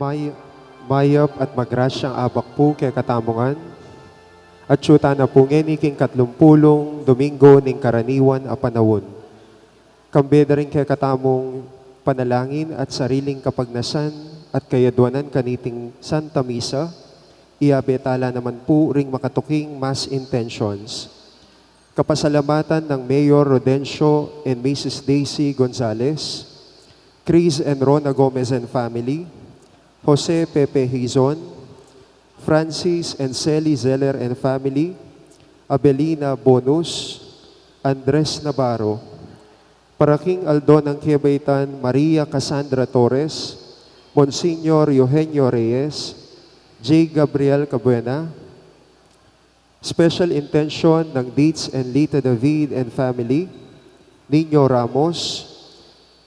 May, mayap at magrasyang abak po kay katamungan, at syuta na po ngeni king katlumpulong Domingo ning karaniwan a panawon. Kambeda rin kay katamong panalangin at sariling kapagnasan at kayadwanan kaniting Santa Misa, iabetala naman po ring makatuking mass intentions. Kapasalamatan ng Mayor Rodencio and Mrs. Daisy Gonzalez, Chris and Rona Gomez and family, Jose Pepe Hizon, Francis and Celi Zeller and family, Abelina Bonus, Andres Navarro, Paraking Aldo ng Kebaitan, Maria Cassandra Torres, Monsignor Eugenio Reyes, J. Gabriel Cabuena, special intention ng Dietz and Lita David and family, Nino Ramos,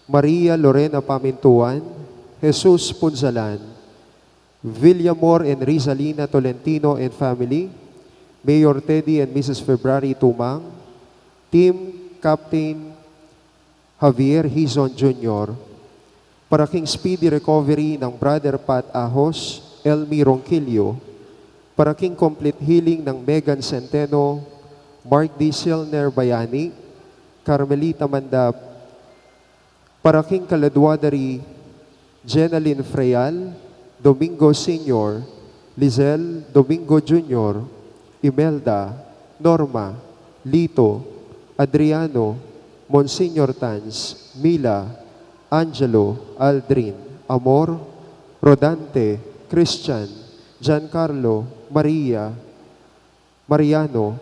Maria Lorena Pamintuan, Jesus Punzalan, Villamor and Rizalina Tolentino and family, Mayor Teddy and Mrs. February Tumang, Team Captain Javier Hizon Jr., para king speedy recovery ng Brother Pat Ahos, Elmi Ronquillo, para king complete healing ng Megan Centeno, Mark D. Silner Bayani, Carmelita Mandap, para king kaladwadari Jenaline Freal, Domingo Sr., Lizel Domingo Jr., Imelda, Norma, Lito, Adriano, Monsignor Tanz, Mila, Angelo, Aldrin, Amor, Rodante, Christian, Giancarlo, Maria, Mariano,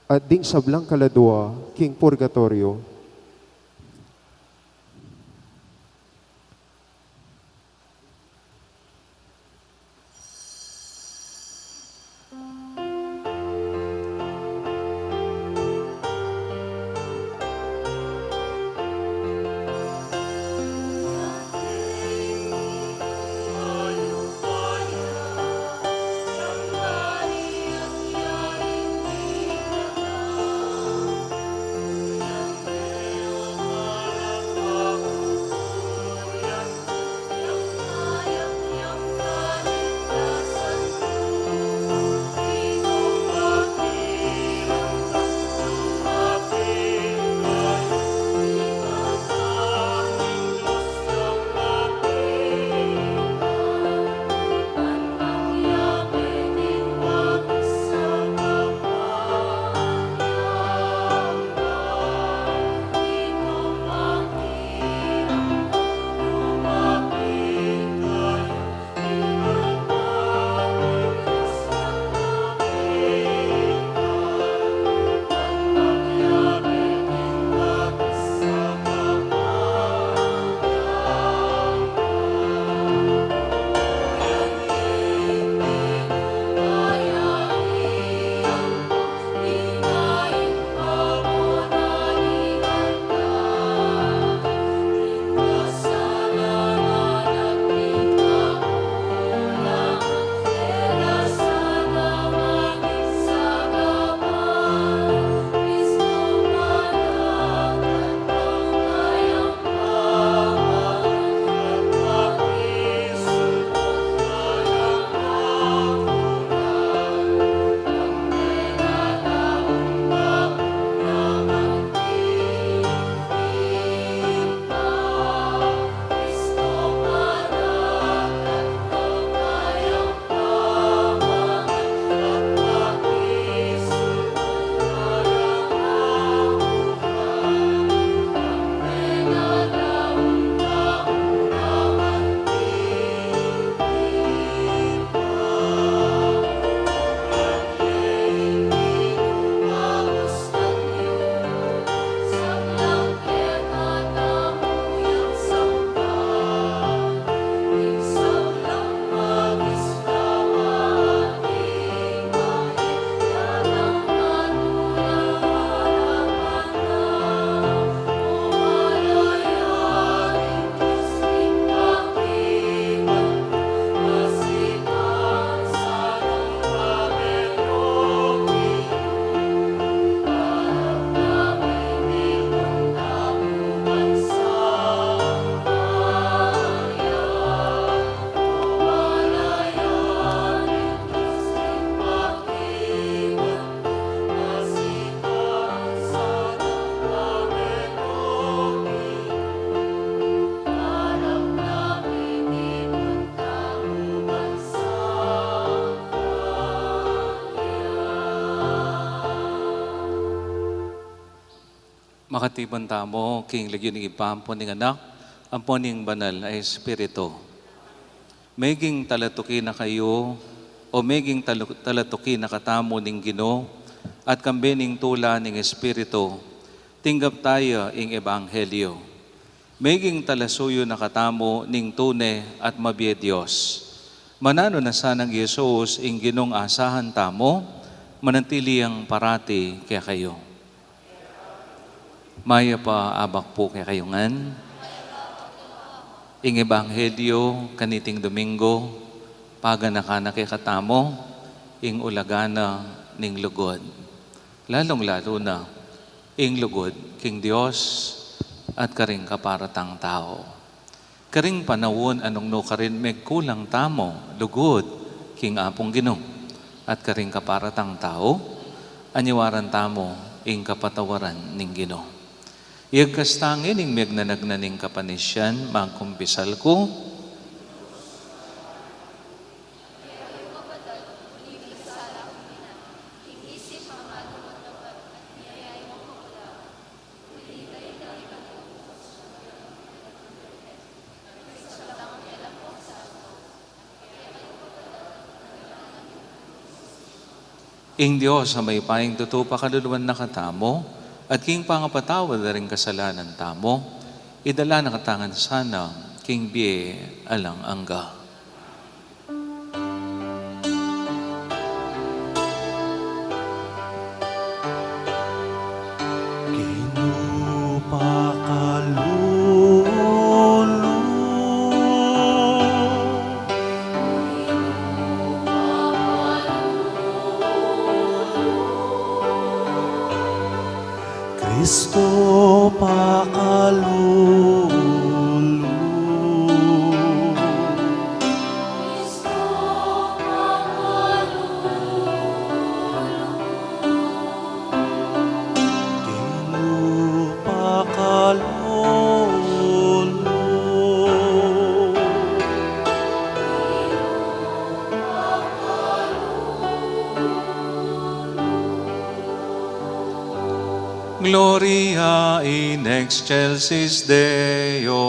at ding sablang kaladwa, King Purgatorio. Makatiban tamo, king lagyo ng ipampo ng anak, ampo ning banal ay espiritu. Meging talatuki na kayo, o meging talatuki na katamo ning Ginoo, at kambe ning tula ning espiritu, tinggap tayo ing ebanghelyo. Meging talasuyo na katamo ning tune at mabiye Diyos. Manano na sanang Yesus ing Ginong asahan tamo, manantili ang parati kaya kayo. Maya pa abak po kaya kayongan. Ing ebanghelyo kaniting Domingo, paganakana kay katamo, ing ulagana ning lugod. Lalong-lalo na, ing lugod king Dios at karing kaparatang tao. Karing panawon anong no karin megkulang tamo, lugod king apong Ginoo at karing kaparatang tao, anyawaran tamo ing kapatawaran ning Ginoo. Iagkastangin ing megnanagnaning kapanisyan, magkumpisal ko. Ing Diyos sa may paing tutupa kaluluwan na katamo, at king pangapatawa na rin kasalanan tamo, idala na katangan sana, king biye alang angga. Kristo pakalulu, Kristo pakalulu, Ginoo pakalulu, Gloria in excelsis Deo.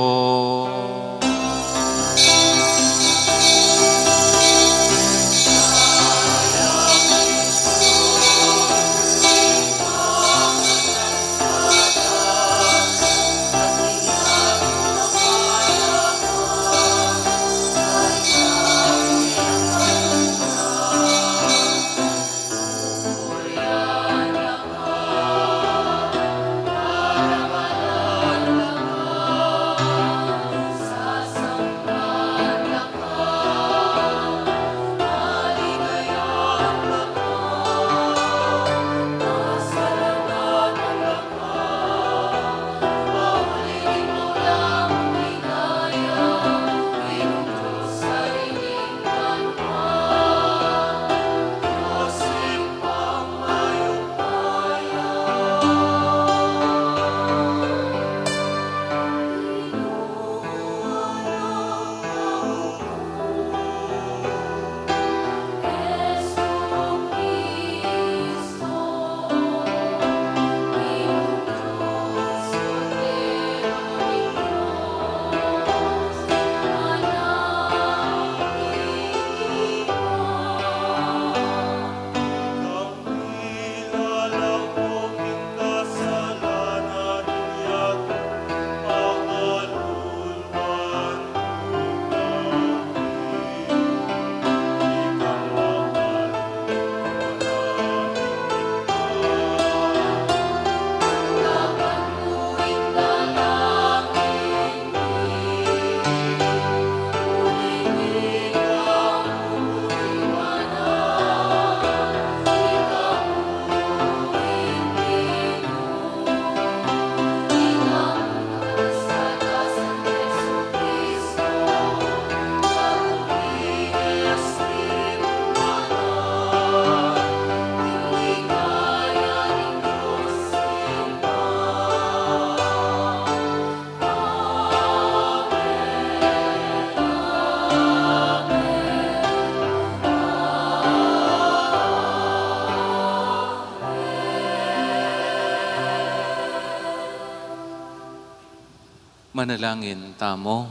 Manalangin tamo.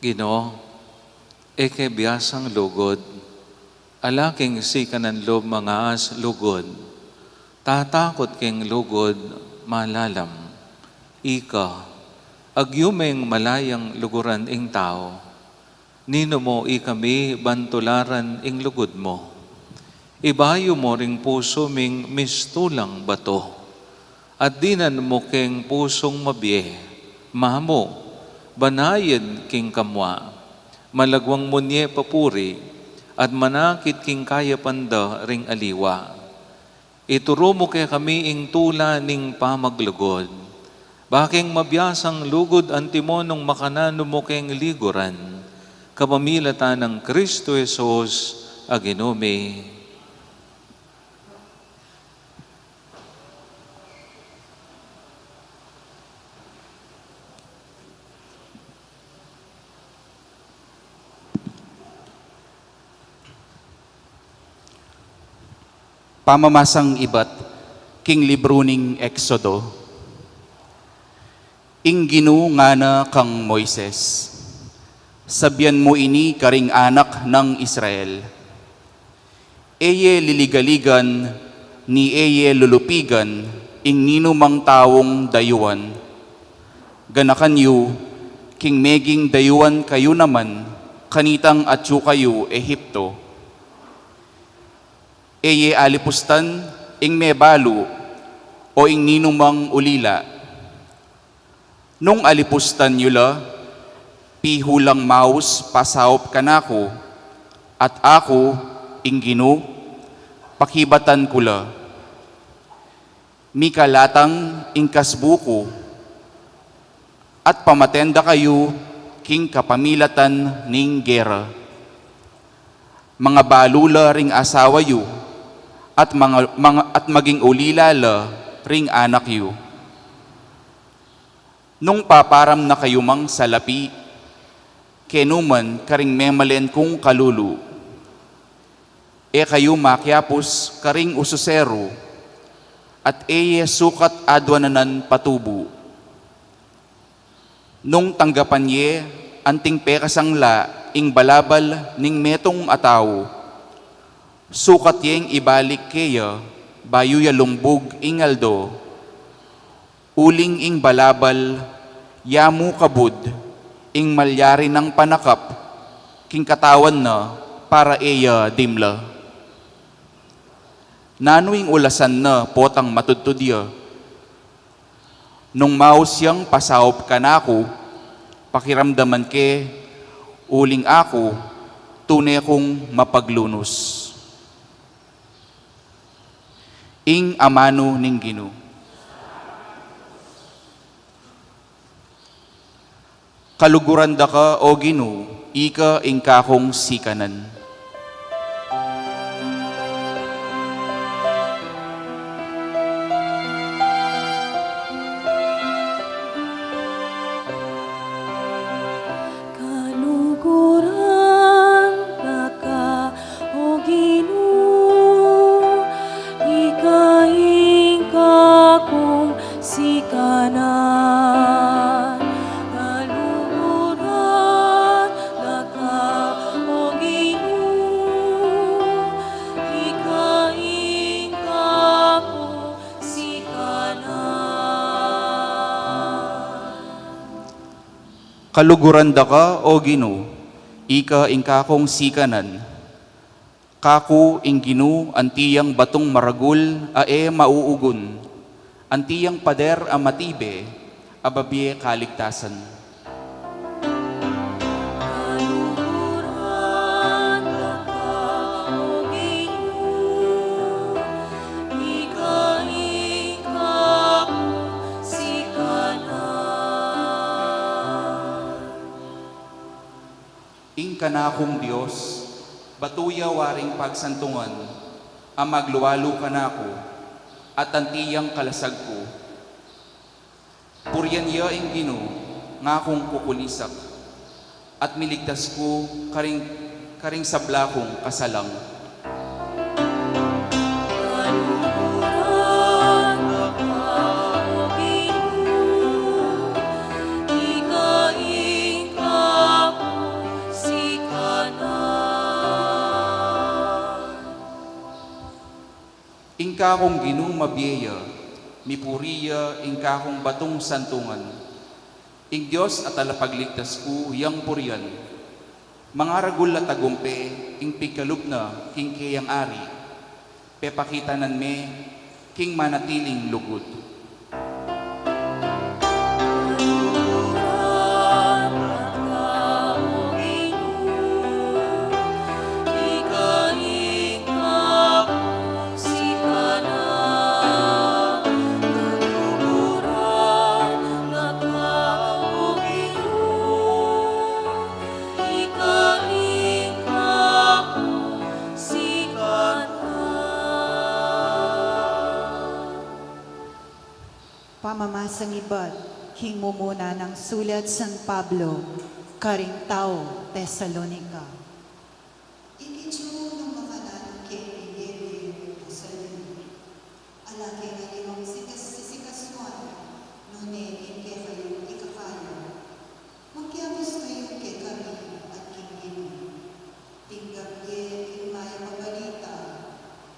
Ginoo, eke biyasang lugod, alaking si kanan lob mga as lugod, tatakot king lugod malalam, ika, agyumeng malayang luguran ing tao, nino mo ikami bantularan ing lugod mo, ibayo mo ring puso ming mistulang bato, at dinan mo king pusong mabiye, mamo, banayan king kamwa, malagwang munye papuri, at manakit king kaya panda ring aliwa. Ituro mo kay kami ing tula ning pamaglugod. Baking mabiyasang lugod antimonong makanano mo keng liguran, kapamilatan ng Kristo Jesus, aginome. Pamamasang ibat, king libro ning Exodo. Ing ginu nga na kang Moises, sabyan mo ini karing anak ng Israel. Eye liligaligan, ni eye lulupigan, ing ninumang tawong dayuan. Ganakan yu, king meging dayuan kayo naman, kanitang atyo kayo Ehipto. Eye alipustan, ing mebalo, o ing ninumang ulila. Nung alipustan yula, pihulang maus pasawop kanako, at ako, ing ginu, pakibatan kula. Mikalatang ing kasbuko, at pamatenda kayo, king kapamilatan ning gera. Mga balula ring asawa yu, at maging ulilala ring anak yu. Nung paparam na kayo mang salapi, kenuman karing memalen kung kalulu. E kayo makyapos karing ususero, at eye sukat adwananan patubo. Nung tanggapan ye, anting pekasangla, ing balabal ning metong ataw, sukat yeng ibalik kaya, bayo ya lumbog ingaldo, uling ing balabal, yamu kabud, ing malyari ng panakap, king katawan na, para eya dimla. Nanuing ulasan na potang matudtudya, nung maus yang pasawop kanako, pakiramdaman ke, uling ako, tunay kong mapaglunos. Ing amano ning Gino. Kaluguran da ka, o Gino, ika ing kakong sikanan. Kaluguran da ka, o Gino, ika ing kakong sikanan. Kaku ing Gino, antiyang batong maragul, ae mauugun. Antiyang pader a matibe, ababye kaligtasan. Kanakong Diyos, batuya waring pagsantungan, ang magluwalo kanako, at antiyang kalasag ko. Puryan ya ing Gino, nga kong kukulisak, at miligtas ko karing sabla kong kasalang. Ingka kong ginong mabiyaya, mipuriya ingka kong batong santungan. Ing Diyos at alapagligtas ko, yang purian. Mga ragul at tagumpe, ing pikalub na, king kayang ari. Pepakitanan me, king manatiling lugod. Pamamasang iba't hingmumuna ng sulat San Pablo, karing tao, Tesalonika. Ikidyo ng mga nanong kaya Tesalonika. Alaki nga limang sisikaswan, nunin kaya kayo ikakaya. Magkiabos kayo kay kami at kingin. Tinggap ye maya mabalita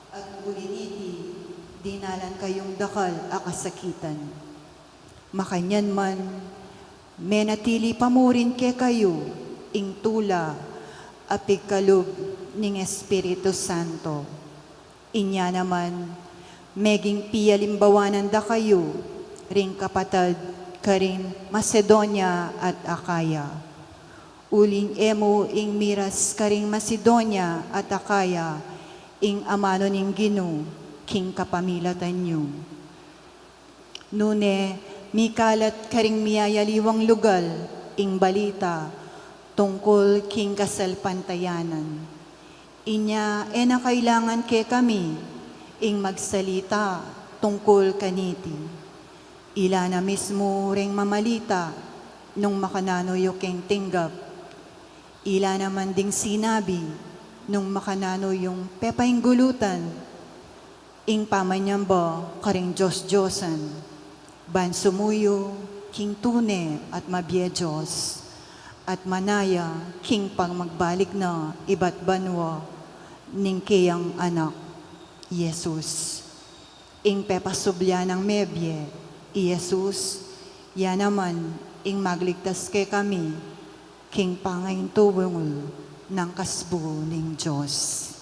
at uliniti. Dinalan kayong dakal akasakitan. Makanyan man, menatili pamurin ke kayo, ing tula, apigkalog ning Espiritu Santo. Inya naman, meging piyalimbawanan da kayo, ring kapatad, karing Macedonia at Akaya. Uling emo ing miras karing Macedonia at Akaya, ing amano ning Ginoo, king kapamilatan nyo. Nune, mikalat karing miyayaliwang lugal, ing balita, tungkol king kasalpantayanan. Inya, na kailangan ke kami, ing magsalita, tungkol kaniti. Ila na mismo ring mamalita, nung makananoyo keng tinggap. Ila naman ding sinabi, nung makanano yung pepaing gulutan, ing pamanyamba karing Diyos-Diyosan, ban sumuyo, king tune at mabiyedyos, at manaya, king pang magbalik na iba't banwa, ning kayang anak, Yesus. Ing pepasubya ng mebye, Yesus, yan naman, ing magligtas kay kami, king pangayin tuwong ng kasbo ning Diyos.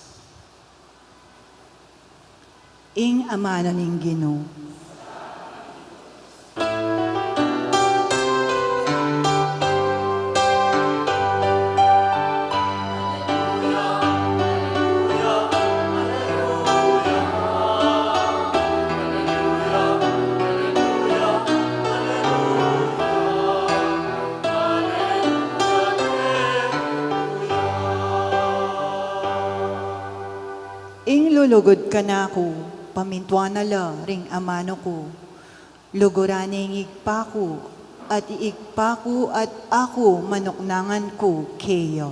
Ing amana ning Ginoo. Ing lulugod ka na ako, pamintuan na la ring amano ko. Luguraning igpaku at iigpaku at ako manuknangan ko keyo.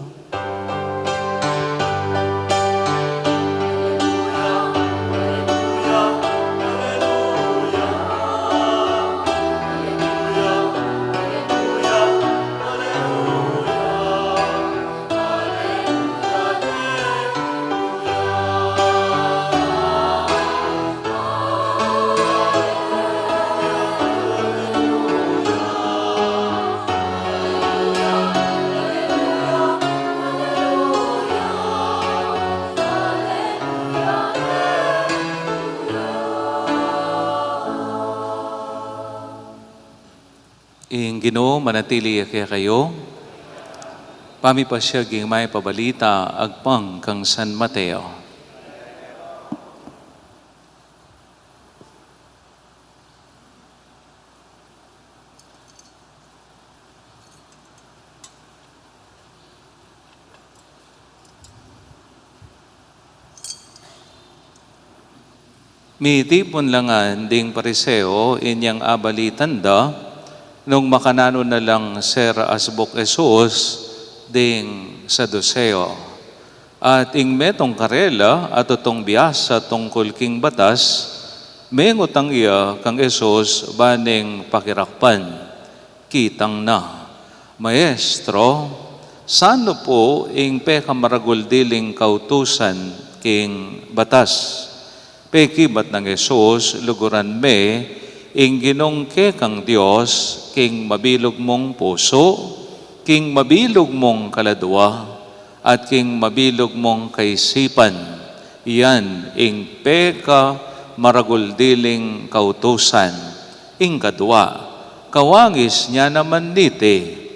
Ing Ginoo manatili kaya kayo. Pamipasya ging may pabalita agpang kang San Mateo. Mitipon langan ding pariseo inyang abalitan da nung makanano na lang Sir Asbok Jesus ding Saduseo. At ing metong karela at utong biyasa tungkol king batas, mengot ang iya kang Jesus baning pakirakpan. Kitang na, Maestro, sano po ing pekamaragul diling kautusan king batas? pekibat ng Jesus, luguran me, ing ginongke kang Diyos, king mabilog mong puso, king mabilog mong kaladwa, at king mabilog mong kaisipan. Iyan, ing peka maraguldiling kautusan, ing kadwa, kawangis niya naman nite,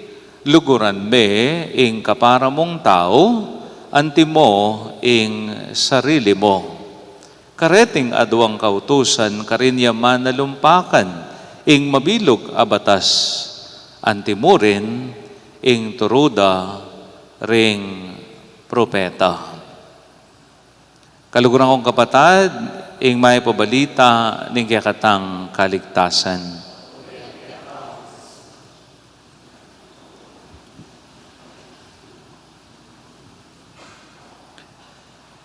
luguran me, ing kapara mong tao, antimo, ing sarili mo. Kareting aduang kautusan, karinyaman na lumpakan, ing mabilog abatas, antimo rin, ing turuda, ring propeta. Kaluguran kong kapatid, ing may pabalita, ning kakatang kaligtasan.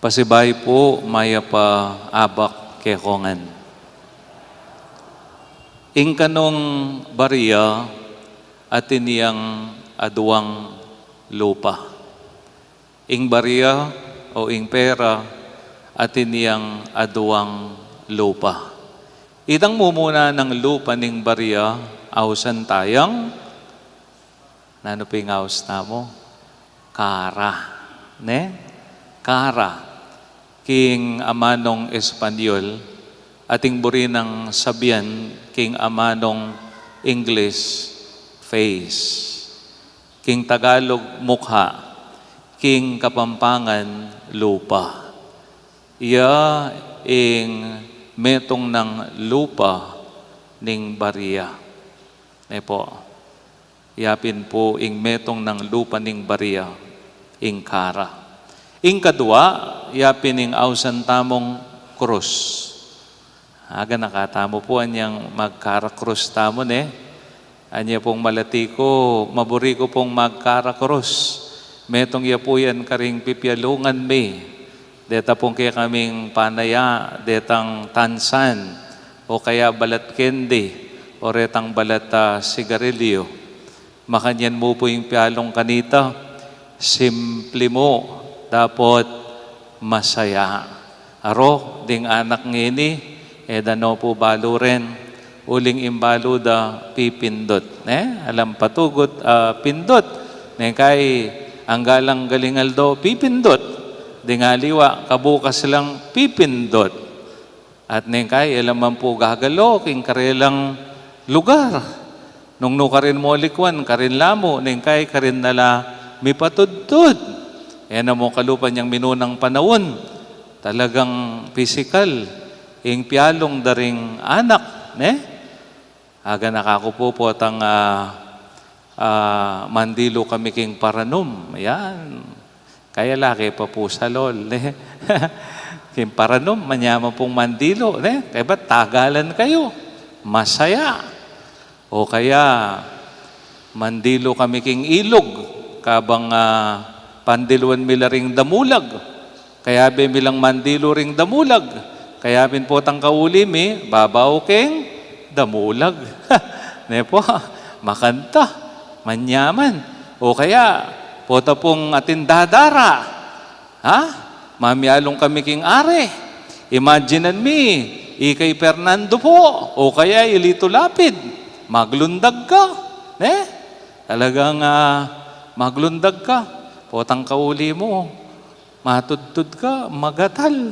Pasibay po, maya pa abak kekongan. Ing kanong bariya, atin niyang aduang lupa. Ing bariya o ing pera, atin niyang aduang lupa. Itang mumuna ng lupa ning bariya, ausan tayang, nano ping aus na mo? Kara. Ne? Kara. King amanong Espanyol, ating buri ng sabihan, king amanong English, face. King Tagalog, mukha. King Kapampangan, lupa. Iya ing metong ng lupa ning bariya. Po, yapin po ing metong ng lupa ning bariya, ing kara. Ing kadwa, yapin ing ausan tamong krus. Aga nakatamo po anyang magkara krus tamon Anya pong malati ko, maburi ko pong magkara krus. Metong yapuyan karing pipialungan me. Deta pong kaya kaming panaya, detang tansan, o kaya balat kendi, o retang balat sigarilyo. Makanyan mo po yung pialong kanita, simple mo, dapat masaya. Aro, ding anak ngini, edano po balo rin, uling imbalo da pipindot. Alam patugot, pindot. Kay ang galang galingal do, pipindot. Ding aliwa, kabukas lang pipindot. At kay alam man po gagalo, king karelang lugar. Nung nukarin mo likwan, karin lamo, kay karin nala mipatudtud. Yan mo kalupan niyang minunang panahon. Talagang physical. Ing pialong daring anak. Aga nakakupo po tang mandilo kami king paranom. Yan. Kaya laki pa po sa lol. King paranom, manyaman pong mandilo. Kaya ba't tagalan kayo? Masaya. O kaya mandilo kami king ilog. Kabang pandiluan mila ring damulag. Kaya milang mandilo ring damulag. Kaya po tang kaulimi, babaw king damulag. Po, makanta, manyaman. O kaya, pota pong atin dadara. Mamialong kami king are. Imaginean me, ikay Fernando po. O kaya Ilito Lapid. Maglundag ka. Talagang maglundag ka. Potang kauli mo, matudtud ka, magatal.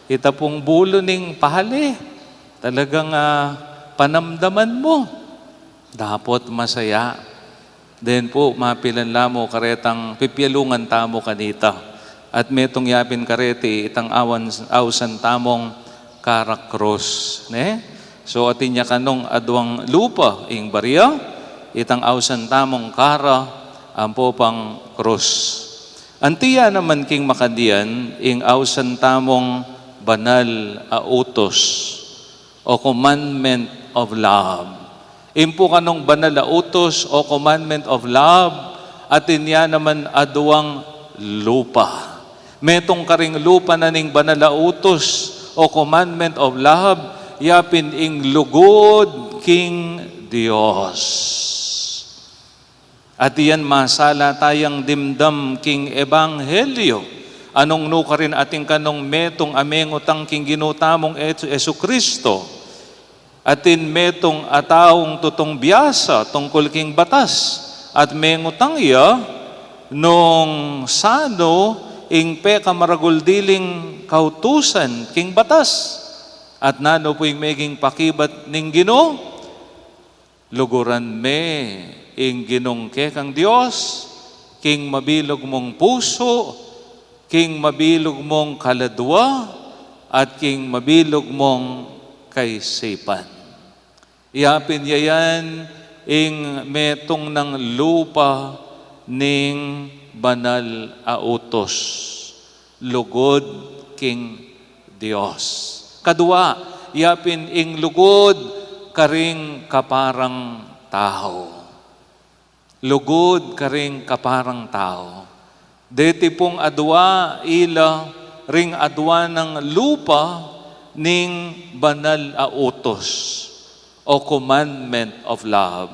Ita pong bulo ning pahali. Talagang panamdaman mo. Dapat masaya. Then po, mapilan lamo karetang pipialungan tamo kanita. At metong yapin karete, itang ausan tamong karakros. So atin niya kanong adwang lupa, ing bariya, itang ausan tamong kara, ang popang krus. Antiya naman king makadian, ing ausan tamong banal utos o commandment of love. Impo kanong banal utos o commandment of love, atin niya naman aduang lupa. Metong karing lupa na ning banal utos o commandment of love, yapin ing lugod king Dios. At iyan masala tayang dimdam king ebanghelyo. anong nuka rin ating kanong metong ameng utang king ginutamong Esu Kristo, atin metong ataong tutong biyasa tungkol king batas, at mengutang iya nung sano ing peka maraguldiling kautusan king batas, at nano po yung meging pakibat ning Ginoo, luguran me ing ginungke kang Dios, king mabilog mong puso, king mabilog mong kaladwa, at king mabilog mong kaisipan. Iapin yayan ing metong ng lupa ning banal a utos, lugod king Dios. Kadua, iapin ing lugod karing kaparang tao. Lugod karing kaparang tao. Deti pong adwa ila ring adwa ng lupa ning banal a utos o commandment of love.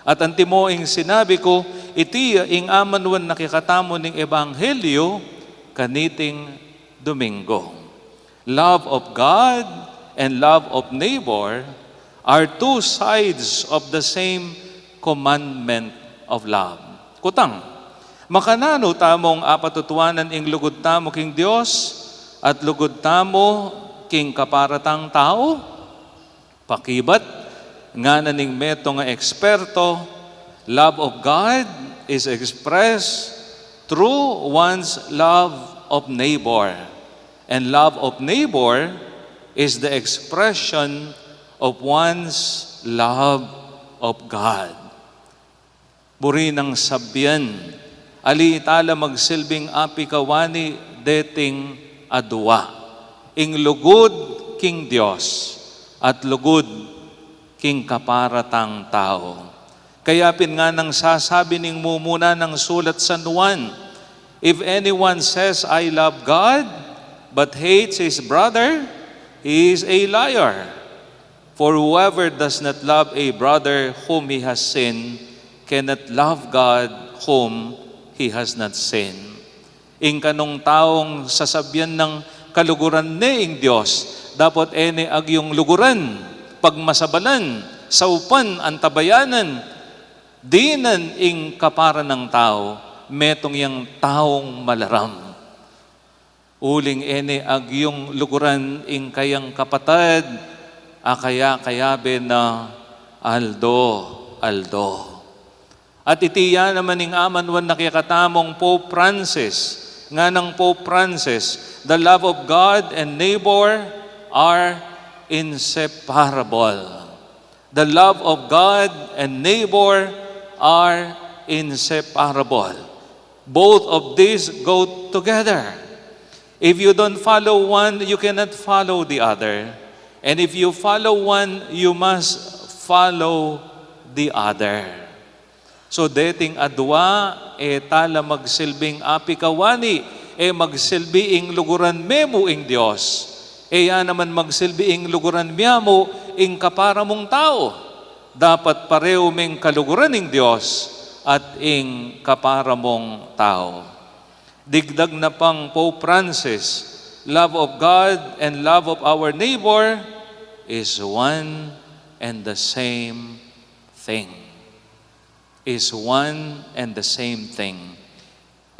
At antimo ing sinabi ko, iti ing amanwan nakikatamo ning ebanghelyo kaniting Domingo. Love of God and love of neighbor are two sides of the same commandment of love. Kutang, makanano tamong apatutuanan ing lugod tamo king Dios at lugod tamo king kaparatang tao? Pakibat, nga naning meto nga eksperto, love of God is expressed through one's love of neighbor. And love of neighbor is the expression of one's love of God. Buri ng sabyan, ali itala magsilbing api kawani deting adwa. Ing lugod king Dios at lugod king kaparatang tao. Kaya pin nga nang sasabi ning mumuna ng sulat San Juan, if anyone says, I love God, but hates his brother, he is a liar. For whoever does not love a brother whom he has seen, cannot love God whom he has not seen. Ing kanong taong sasabyan ng kaluguran ni ing Diyos, dapat ene ag yung luguran, pagmasabalan, saupan, antabayanan, dinan ing kapara ng tao, metong yung taong malaram. Uling ene ag yung luguran ing kayang kapatad, kayabe na aldo. At itiya naman ing amanwan nakikatamong Pope Francis, nga ng Pope Francis, the love of God and neighbor are inseparable. The love of God and neighbor are inseparable. Both of these go together. If you don't follow one, you cannot follow the other. And if you follow one, you must follow the other. So dating adwa, tala magsilbing api kawani, magsilbi ing luguran memo ing Diyos. Yan naman magsilbi ing luguran miyamo ing kapara mong tao. Dapat pareho ming kaluguran ing Diyos at ing kapara mong tao. Digdag na pang Pope Francis, love of God and love of our neighbor is one and the same thing. Is one and the same thing.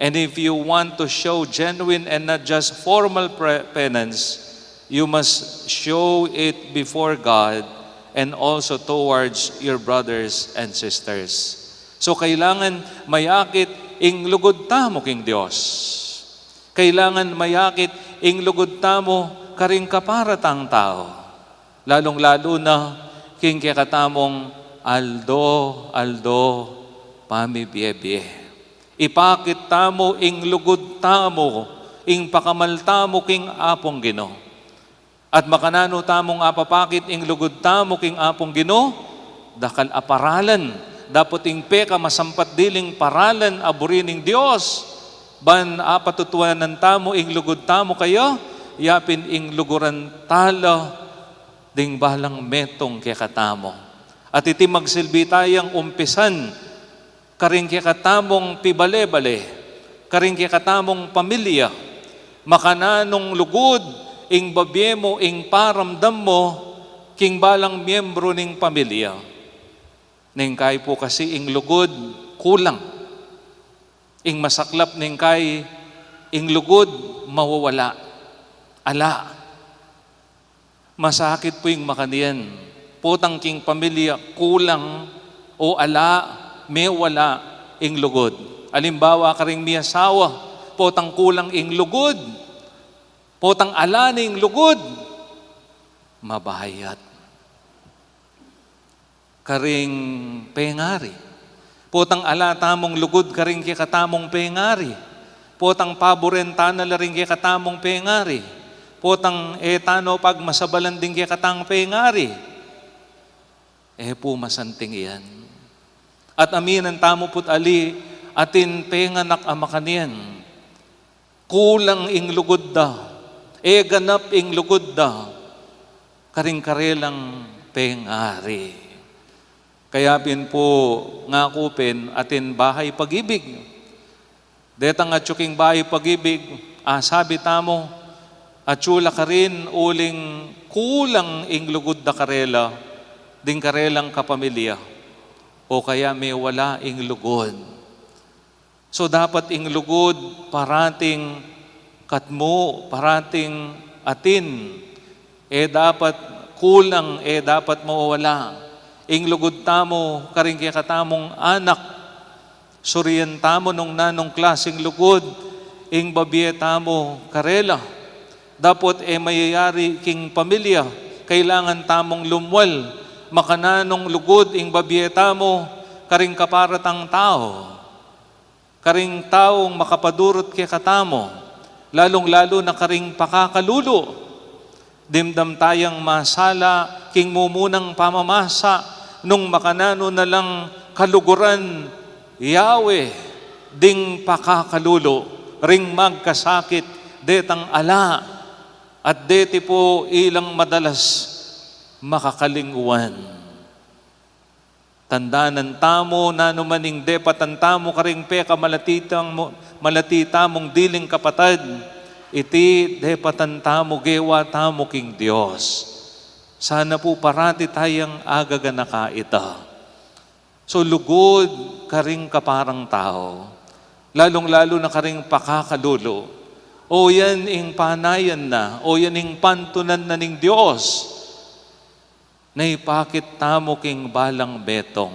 And if you want to show genuine and not just formal penance, you must show it before God and also towards your brothers and sisters. So kailangan mayakit ing lugod tamo king Dios. Kailangan mayakit ing lugod tamo karing kaparatang tao. Lalong-lalo na king kakatamong aldo, pamibiyebye. Ipakit tamo ing lugod tamo, ing pakamal tamo king apong Ginoo. At makanano tamong apapakit ing lugod tamo king apong Ginoo, dakal aparalan, dapat ing peka masampat diling paralan aburining Dios. Ban apatutuanan tamo ing lugod tamo kayo, yapin ing luguran tala, ding balang metong kekatamo. At iti magsilbi tayang umpisan, karing kekatamong pibale-bale, karing kekatamong pamilya, makananong lugod, ing babye mo, ing paramdam mo, king balang miyembro ning pamilya. Ning kay po kasi ing lugod, kulang. Ing masaklap ning kay, ing lugod, mawawala. Ala. Masakit po yung makaniyan. Potang king pamilya, kulang o ala, may wala ing lugod. Alimbawa ka ring may asawa, potang kulang ing lugod, potang ala ning lugod, mabahayat. Karing pengari, potang ala tamong lugod karing kikatamong pengari, potang paborenta na ring kikatamong pengari, potang etano pag masabalan din kikatang pengari, po masanting iyan. At aminan tamo put ali, atin penganak amakanian, kulang ing lugod da, ganap ing lugod da, karing karelang pengari. Kaya pin po nga kupin atin bahay pag-ibig. Detang atsuking bahay pag-ibig, sabi tamo, atsula ka rin uling kulang ing lugod da karela, ding karelang kapamilya, o kaya may wala ing lugod. So dapat ing lugod parating katmo, parating atin, dapat kulang, dapat mawala. Ing lugod tamo, karing kaya katamong anak, suriyan tamo nung nanong klaseng lugod, ing babye tamo karela. Dapat mayayari king pamilya, kailangan tamong lumwal, makananong lugod ing babye tamo, karing kaparatang tao. Karing taong makapadurot kay katamo, lalong-lalo na karing pakakalulo. Dimdam tayang masala, king mumunang pamamasa, nung makanano na lang kaluguran, Yahweh, ding pakakalulo, ring magkasakit, detang ala, at deti po ilang madalas makakalingwan. Tandanan tamo na numaning depatan tamo karing peka malatita mong diling kapatid, iti depatan tamo gewa tamo king Diyos. Sana po parati tayang agaganaka ita. So lugod karing kaparang tao, lalong-lalo na karing pakakalulo, o yan ing panayan na, o yan ing pantunan na ning Diyos, na ipakit tamo king balang betong.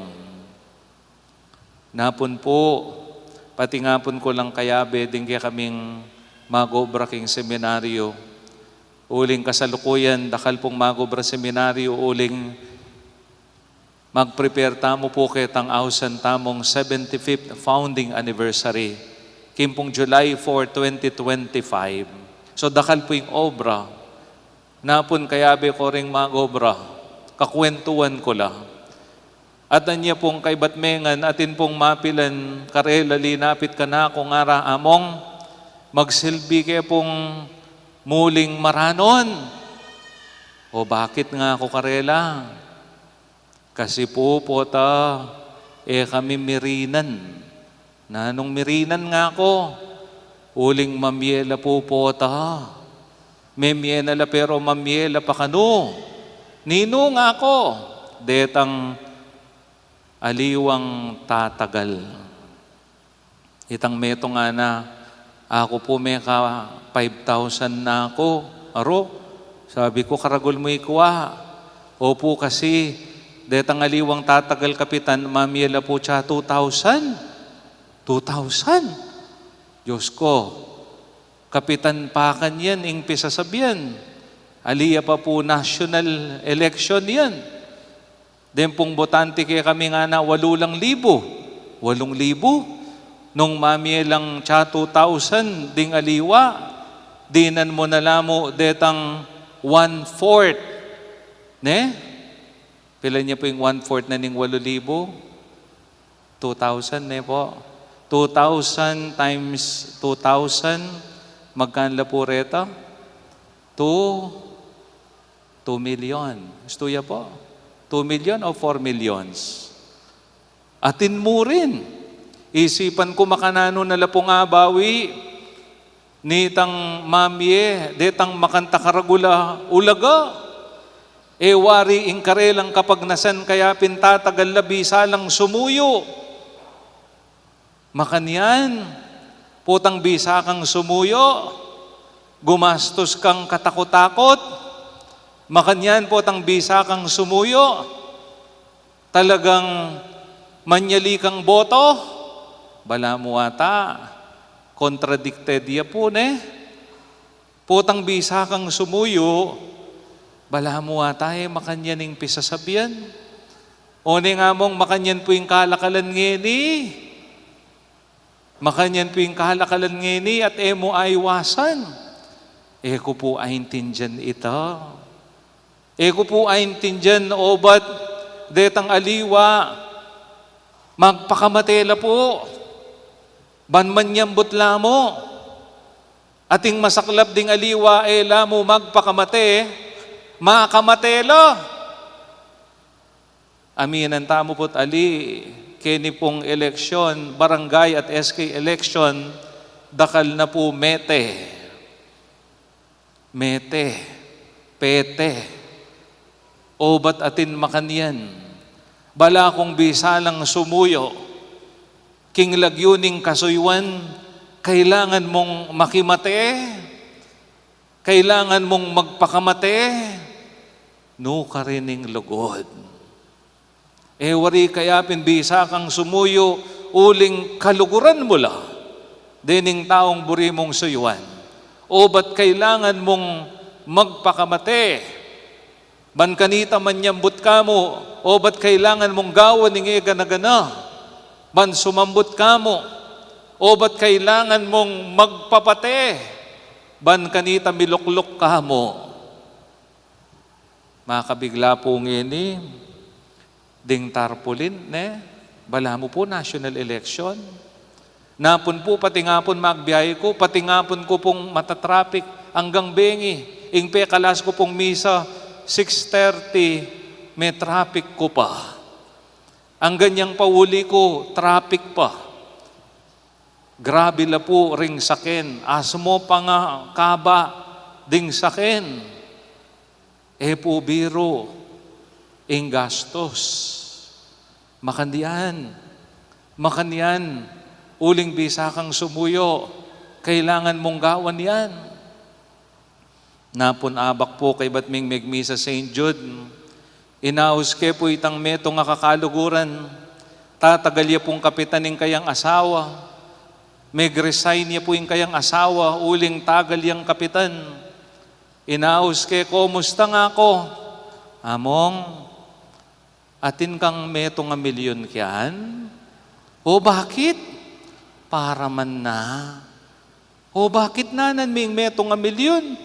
Napon po, pati ngapon ko lang kayabe, din kaya kaming magobra king seminaryo. Uling kasalukuyan, dakal pong magobra seminaryo, uling mag-prepare tamo po kitang ausan tamong 75th founding anniversary. Kimpong July 4, 2025. So dakal po yung obra. Napon kayabe ko ring magobra. Kakwentuhan ko lang. At anya pong kay Batmengan, atin pong mapilan, karela linapit ka na kung ara among, magsilbi kayo pong muling maranon. O bakit nga ako karela? Kasi po ta, kami mirinan. Nanong mirinan nga ako, uling mamyela po ta. May miyela pero mamyela pa kano. Nino nga ako, detang aliwang tatagal. Itang meto nga na, ako po may ka 5,000 na ako. Aro, sabi ko, karagol mo ikuha. Opo kasi, detang aliwang tatagal kapitan, mamiyela po siya 2,000. 2,000? Diyos ko, kapitan pa kanyan, ing pisasabihan. Aliya pa po national election yan. Den pong botante kaya kami nga na 8,000. 8,000? Nung mamielang siya 2,000, ding aliwa, dinan mo na lamo detang 1/4. Ne? Pila niya po yung 1/4 na ning 8,000? 2,000, ne po? 2,000 times 2,000, magkano po reta? 2 million. Gusto ya po? 2 million o 4 millions? Atin mo rin. Isipan ko makanano na lapong abawi. nitang mamye, detang makanta karagula, ulaga. Wari ingkarelang kapag nasan kaya pintatagal labi salang sumuyo. Makanyan, putang bisa kang sumuyo, gumastos kang katakot-takot, makanyan putang bisa kang sumuyo, talagang manyali kang boto, bala mo ata, contradicted ya po ne, putang bisa kang sumuyo, bala mo ata makanyaning pisasabihan. O ni nga mong makanyan po yung kalakalan ngeni. Makanyan po yung kalakalan ngeni at mo aywasan. Ko po ay intindihan ito. Ko po ay intindihan o ba't detang aliwa magpakamatela po. Banman yambot lamo. Ating masaklap ding aliwa lamo magpakamate. Makamatelo. Aminan tamo po't ali, kini pong eleksyon, barangay at SK election, dakal na po mete, pete, obat atin makanyan, bala kong bisalang sumuyo, king lagyuning kasuywan, kailangan mong makimate, kailangan mong magpakamate, no karining lugod. Wari kaya pinbisa kang sumuyo, uling kaluguran mo la, dining taong buri mong suyuan. O ba't kailangan mong magpakamate? Ban kanita man yambut ka mo, o ba't kailangan mong gawan ng gana-gana? Ban sumambut ka mo, o ba't kailangan mong magpapate? Ban kanita miluklok ka mo. Makabigla po ngini, ding tarpulin, ne? Bala mo po, national election. Napon po, pati nga po magbiyahe ko, pati nga po ko pong matatraffic hanggang bengi. Ingpe kalas ko pong misa, 6:30, may traffic ko pa. Ang ganyang pauli ko, traffic pa. Grabe la po ring sakin. Asmo pa nga kaba ding sakin. Po biro, ing gastos. Makandian, uling bisa kang sumuyo, kailangan mong gawan yan. Napon abak po kay Batming Megmisa St. Jude, inaus ke po itang meto nga kakaluguran, tatagal ya pong kapitan ng kayang asawa, meg-resign ya po yung kayang asawa, uling tagal yang kapitan. Inaus ke, kumusta nga ako? Among, atin kang meto nga milyon kiyan? O bakit? Para man na. O bakit nanan ming meto nga milyon?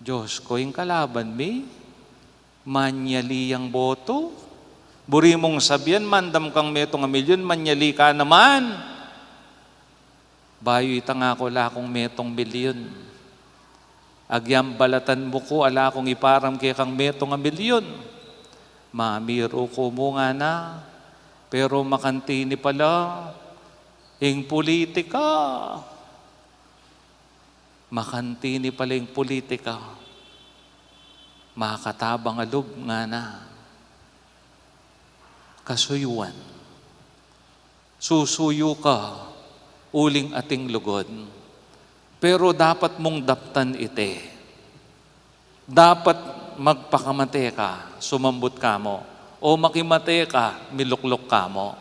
Diyos ko, yung kalaban mi, manyali ang boto. Buri mong sabihan, mandam kang meto nga milyon, manyali ka naman. Bayo itang ako la kong metong milyon. Agyam balatan mo ko, ala kong iparam kay kang meto nga milyon. Mamiro ko mo nga na, pero makantini pala, ing politika. Makantini pala ing politika. Makatabang alub nga na. Kasuyuan. Susuyo ka, uling ating lugod. Pero dapat mong daptan ite. Dapat magpakamate ka, sumambut ka mo. O makimate ka, miluklok ka mo.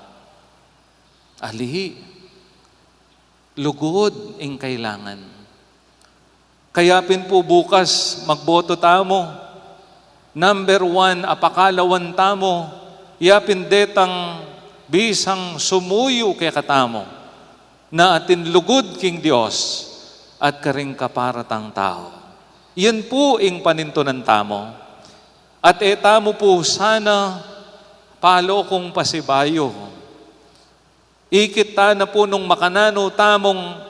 Alihi, lugod ing kailangan. Kaya pin po bukas, magboto tamo. Number 1, apakalawan tamo. Yapin detang bisang sumuyo kay katamo. Na atin lugod king Diyos at karing kaparatang tao. Yan po ing panintunan tamo. At etamo po sana palo kong pasibayo. Ikita na po nung makanano tamong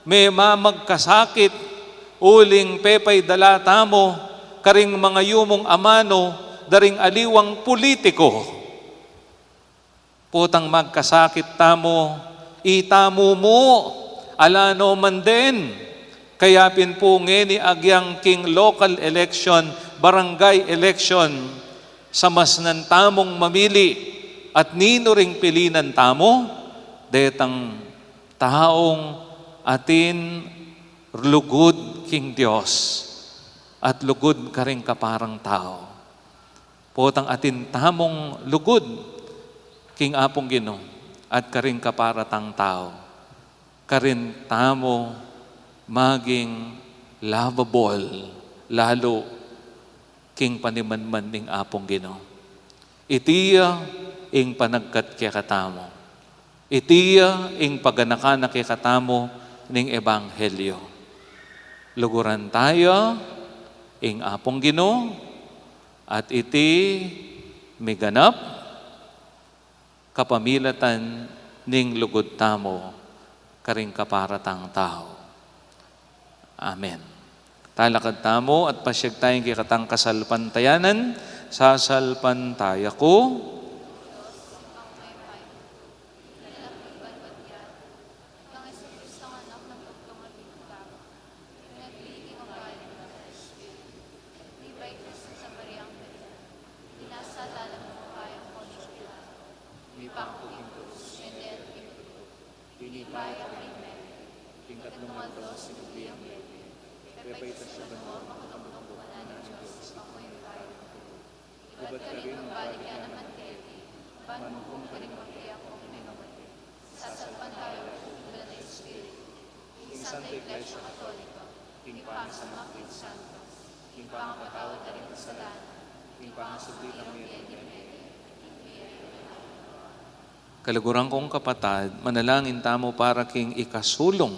may mamagkasakit, uling pepay dala tamo, karing mga yumong amano, daring aliwang politiko. Putang magkasakit tamo, itamo mo, alano man din, Kaya po ngeni agyang king local election, barangay election, sa mas nan tamong mamili at nino ring pilinan tamo, detang taong atin lugod king Dios at lugod ka rin kaparang tao. Potang atin tamong lugod king apong Ginoo at karing kaparatang tao. Karin tamo maging lovable, lalo king panimanman ning apong Ginoo. Itiya ing panagkat kaya katamo. Itiya ing paganakanak kaya katamo ning ebanghelyo. Luguran tayo ing apong Ginoo at iti miganap kapamilatan ning lugod tamo karing kaparatang tao. Amen. Talakad tamo at pasyag tayong kikatang kasalpantayanan, sasalpantaya ko. Kalugurang kong kapatad, manalangin tamo para king ikasulong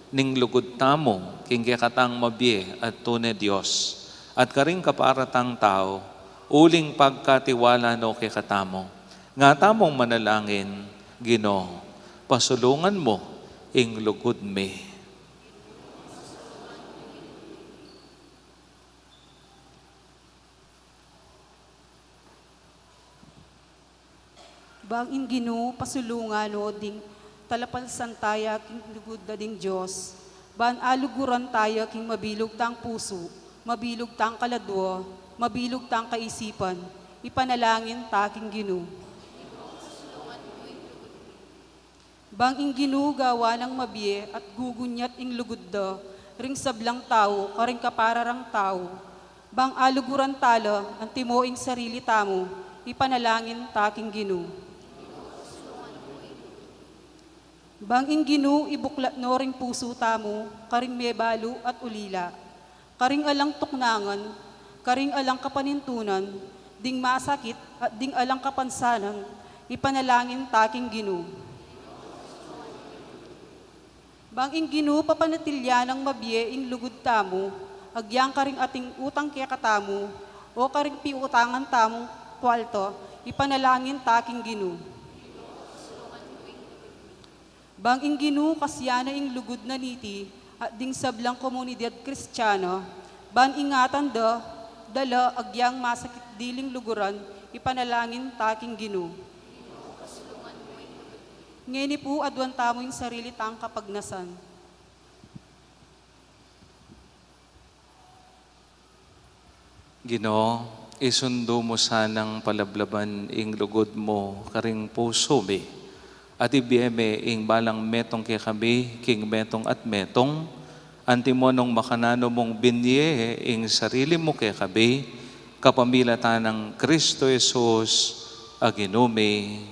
ning lugod tamo, king katang mabye at tunay Diyos. At karing kaparatang tao, uling pagkatiwala no kay katamo. Nga tamong manalangin, Ginoo, pasulungan mo ing lugod me. Bang in Ginoo pasulungan no ding talapalsan taya king lugod da ding Diyos. Ban aluguran tayo king mabilog tang puso, mabilog tang kaladwa, mabilog tang kaisipan. Ipanalangin ta king Ginoo. Bang in Ginoo gawa ng mabiye at gugunyat ing lugod da, ring sablang tao, karing kapararang tao. Bang aluguran tala ang timoing sarili tamo, ipanalangin ta king Ginoo. Bang in Ginoo ibuklat no ring puso tamo, karing mebalo at ulila. Karing alang tuknangan, karing alang kapanintunan, ding masakit at ding alang kapansanan, ipanalangin taking Ginoo. Bang in Ginoo papanatilya ng mabiye ing lugod tamo, agyang karing ating utang kaya katamo, o karing piutangan tamong kwalto, ipanalangin taking Ginoo. Bang ing Ginoo kasyana ing lugod na niti at ding sablang komunidad Kristiyana, ban ingatan dala agyang masakit diling luguran, ipanalangin taking Ginoo. Ngeni po adwan tamo yung sarili tang kapagnasan. Ginoo, isundo mo sanang palablaban ing lugod mo karing puso me. At ibiyeme ing balang metong kay kami, king metong at metong, antimonong makanano mong binye ing sarili mo kay kabi, kapamilatan ng Kristo Jesus, aginume.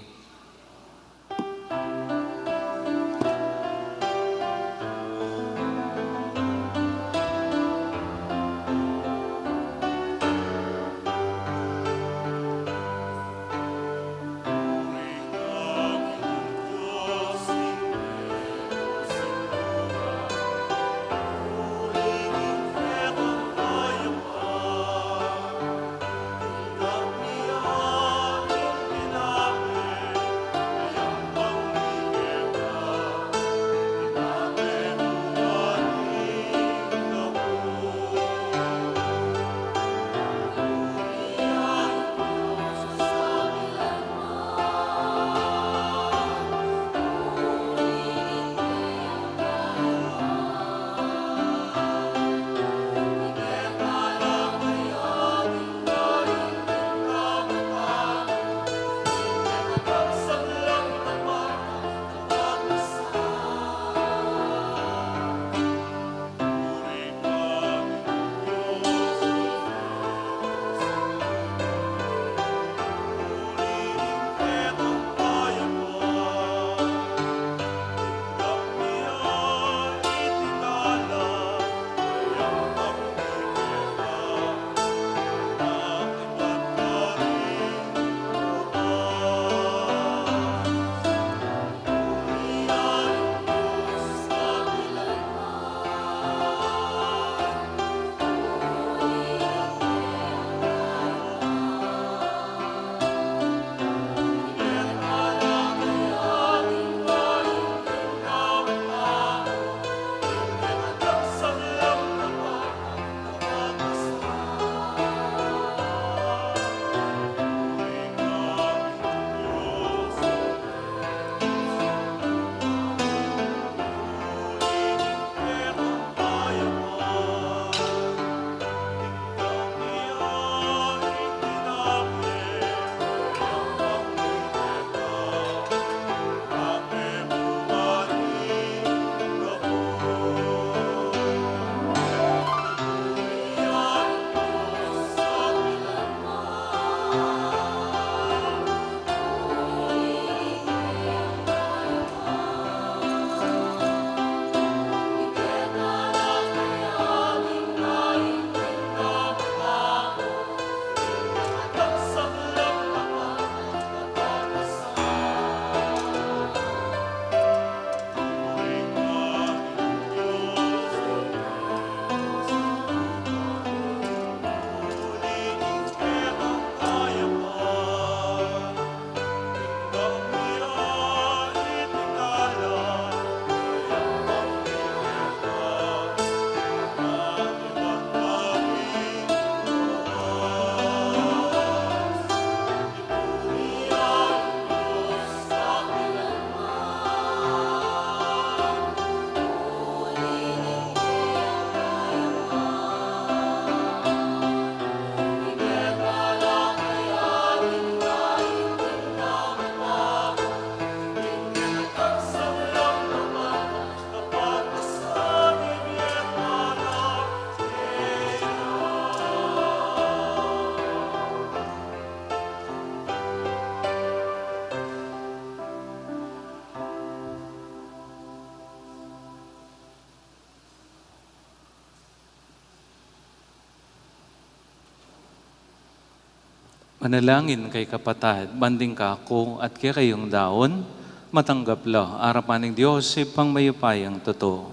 Manalangin kay kapatad, banding ka ako at kaya kayong daon, matanggap la, arapan ng Diyos, ipang mayupayang totoo.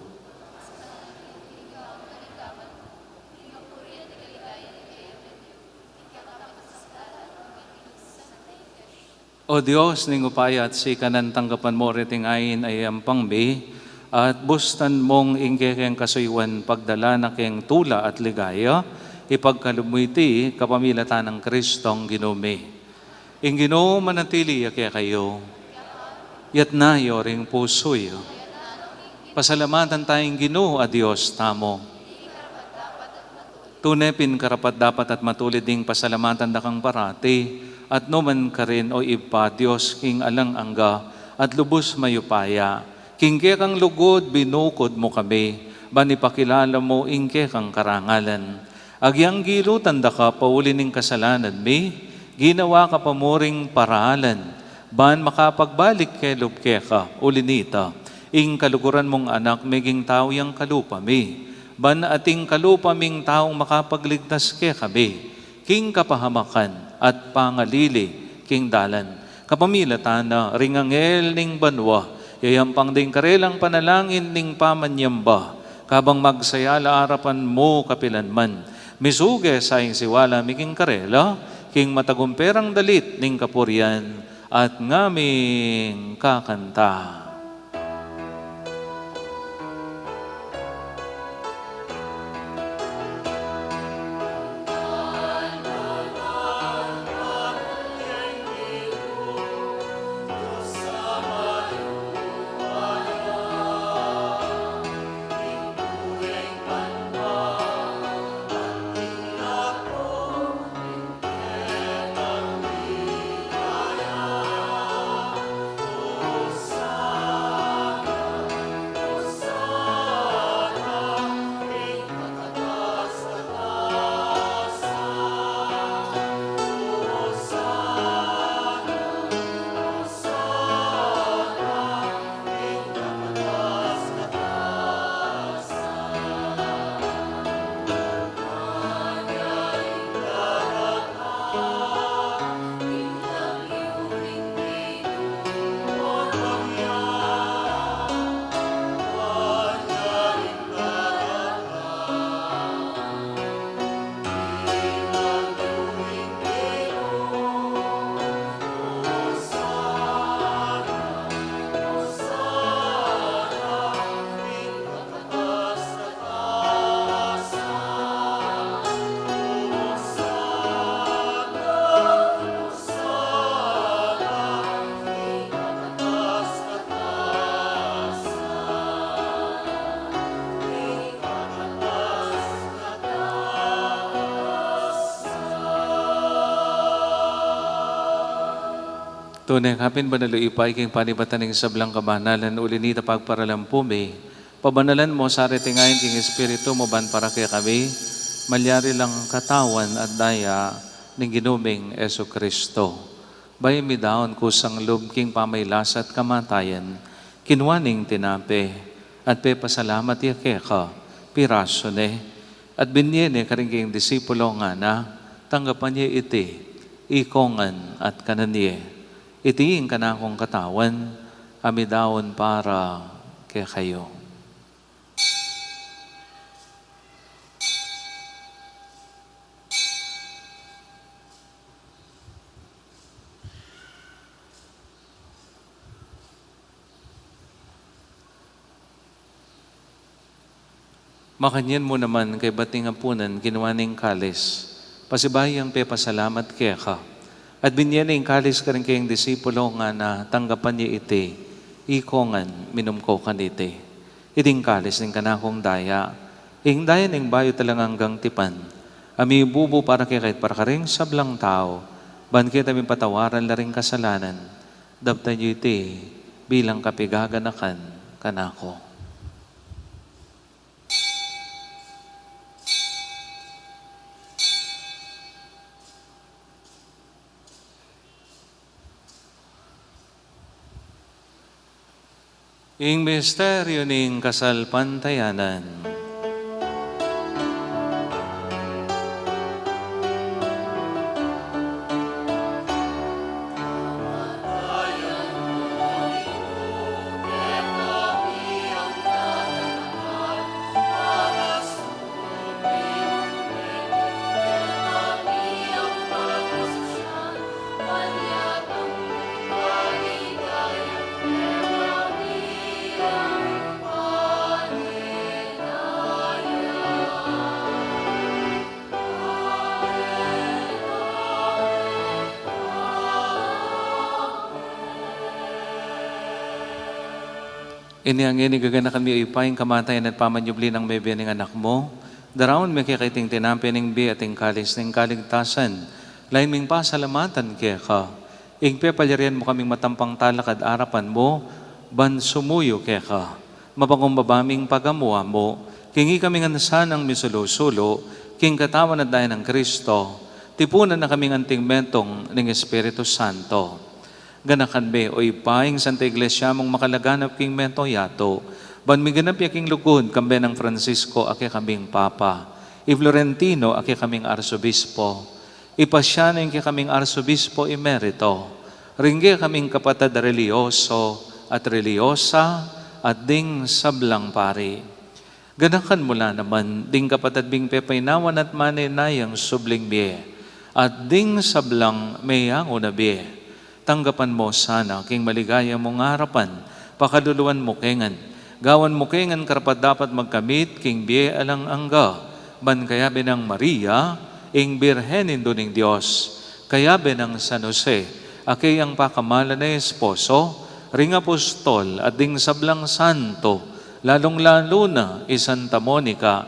O Diyos, ning upaya at si kanan tanggapan mo riting ayin ay ampang be, at bustan mong ingkekeng kasuywan pagdala na keng tula at ligaya, ipagkalumiti kapamilatan ng Kristong ginume. Ing Ginoo manatili kaya kayo, yat na yoring pusoy. Pasalamatan tayong Ginoo a Diyos tamo. Tunepin karapat dapat at matulid ding pasalamatan dakang parati, at numan ka rin o ipa Diyos king alang angga at lubos mayupaya. Kingke kang lugod, binukod mo kami, banipakilala mo ingke kang karangalan. Agyang gilo tanda ka, pauli ning kasalanan mi, ginawa ka pamuring paralan, ban makapagbalik kay lubke ka, ulinita, ing kaluguran mong anak, meging tao yang kalupa mi, ban ating kalupa ming taong makapagligtas ke kami, king kapahamakan, at pangalili, king dalan. Kapamilatan na ringangel ning banwa, yayampang ding karelang panalangin ning pamanyamba, kabang magsayala arapan mo kapilanman. Misuge sa ing siwala miking karela, king matagumperang dalit ning kapuryan, at ngaming kakanta. Tunay kapin banalo ipay king panibatan ng sablang kabanalan ulinita pagparalampume. Pabanalan mo sa retingayin king Espiritu mo ban para kaya kami, malyari lang katawan at daya ng ginuming Eso Kristo. Bay mi daon kusang lub king pamaylas at kamatayan, kinwaning tinape, at pe pasalamat ya keka, piraso ne, at binyene karingking disipulo nga na, tanggapan niya iti, ikongan at kananye. Itiin ka na akong katawan, amidawon para kay kayo. Makanyan mo naman kay bating apunan, ginawa ning kalis. Pasibayang pe pasalamat kaya ka. At binyan ing kalis ka rin kayong disipulo nga na tanggapan niya iti, ikongan minum ko kanite. Iting kalis ning kanakong daya, ing daya ning bayo talang hanggang tipan. Ami bubo para kay kahit para karing sablang tao, ban kita mi patawaran la ring kasalanan, dabta niyo iti bilang kapigaganakan kanako. Ing misteryo ning kasalpantayanan. Ini ang inigagana kami ipayang kamatayan at pamanyubli ng bebe ng anak mo. Daraon may kikaiting tinampi ng bi ating kalis ng kaligtasan. Lain ming pasalamatan kaya ka. Ingpe palyarian mo kaming matampang talakad arapan mo, ban sumuyo kaya ka. Mapangumbabaming pagamuha mo, kingi kaming ansan ang misulusulo, king katawan at dahil ng Kristo, tipunan na kaming anting mentong ng Espiritu Santo. Ganakan be o ipaing Santa Iglesia mong makalaganap king mento yato, ban miganap yaking lugod kambe ng Francisco ake kaming Papa, i Florentino ake kaming Arsobispo, ipasya na yung kaming Arsobispo emerito, ringge kaming kapatid religyoso at religyosa at ding sablang pari. Ganakan mula naman, ding kapatid bing pepaynawan at maninayang subling biye, at ding sablang mayang unabiye. Tanggapan mo sana, king maligaya mong harapan, pakaluluan mo kengan, gawan mo kengan karapat dapat magkamit, king biye alang angga, ban kaya binang Maria, ing birhenin doning Diyos, kaya binang San Jose, aki ang pakamala na esposo, ring apostol at ding sablang santo, lalong-lalo na Santa Monica,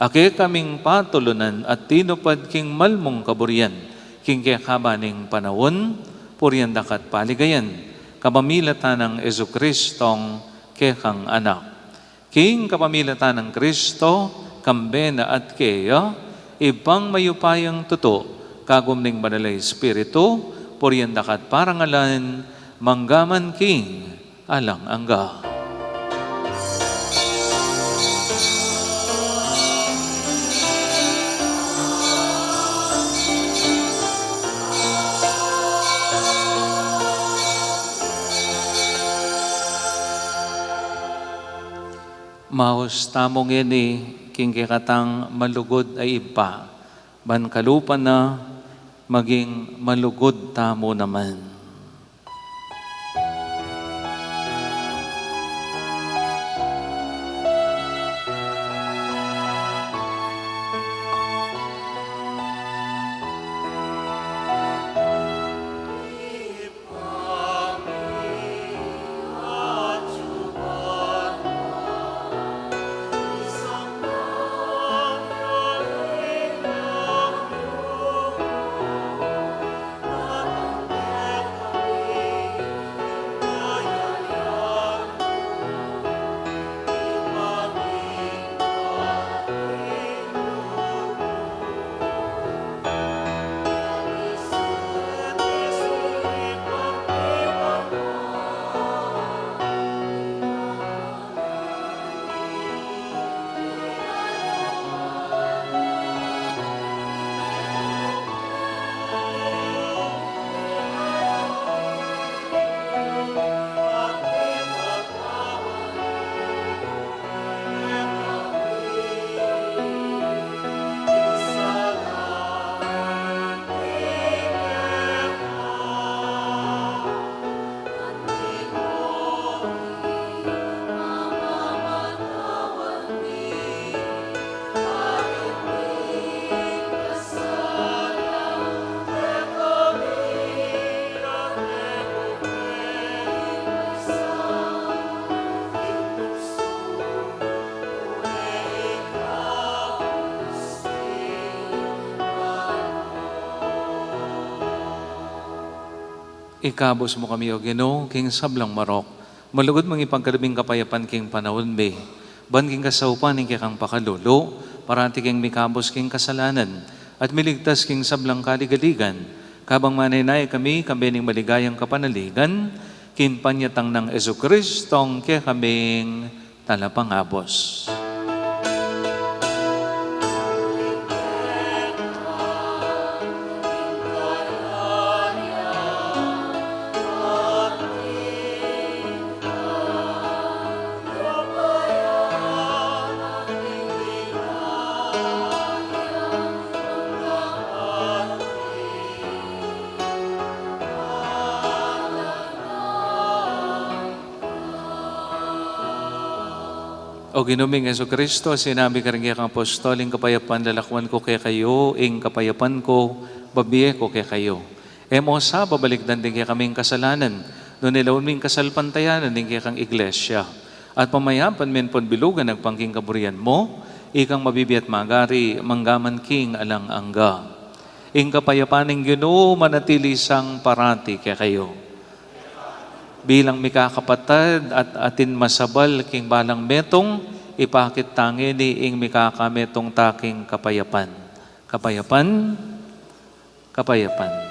ake kaming patulunan at tinupad king malmong kaburian, king kakabaning panahon, purian dakat paligayan, kapamilatan ng Jesucristong kekang anak. King kapamilatan ng Kristo, kambena at keya, ibang mayupayang tuto, kagum ning banalay Espiritu, purian dakat parangalan, manggaman king alang angga. Mahos tamong ini, king kikatang malugod ay iba, ban kalupan na maging malugod tamo naman. Ikabos mo kami o Ginoo, king sablang marok. Malugod mong ipagkalabing kapayapan king panahon be. Ban king kasaupan king kang pakalulo, parati king mikabos king kasalanan, at miligtas king sablang kaligaligan. Kabang maninay kami, kambening maligayang kapanaligan, kin panyatang ng Jesucristong kaya kaming talapangabos. O ginuming Jesucristo, sinabi ka rin kang apostoling kapayapan, lalakwan ko kay kayo, ing kapayapan ko, babiye ko kay kayo. Emo sa babalikdan din kaya kaming kasalanan, doon nilawin ming kasalpantayanan din kaya kang iglesia. At pamayapan men pon bilugan nagpangking kaburian mo, ikang mabibiat magari, manggaman king alang angga. Ing kapayapaning Ginoo manatili sang parati kaya kayo. Bilang mikakapatad at atin masabal king balang metong, ipakit tangi ni ing mikakametong taking kapayapan. Kapayapan, kapayapan.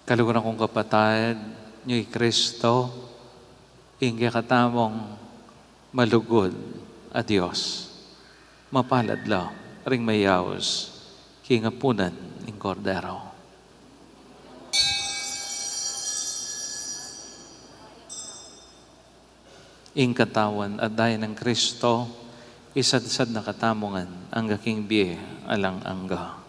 Kaluguran kong kapatid, nyo'y Kristo, ingge katamong malugod a Diyos. Mapaladlaw, ring mayaos, kingapunan ng kordero. Ing katawan at dahil ng Kristo, isad-sad na katamongan ang gaking biye alang angga.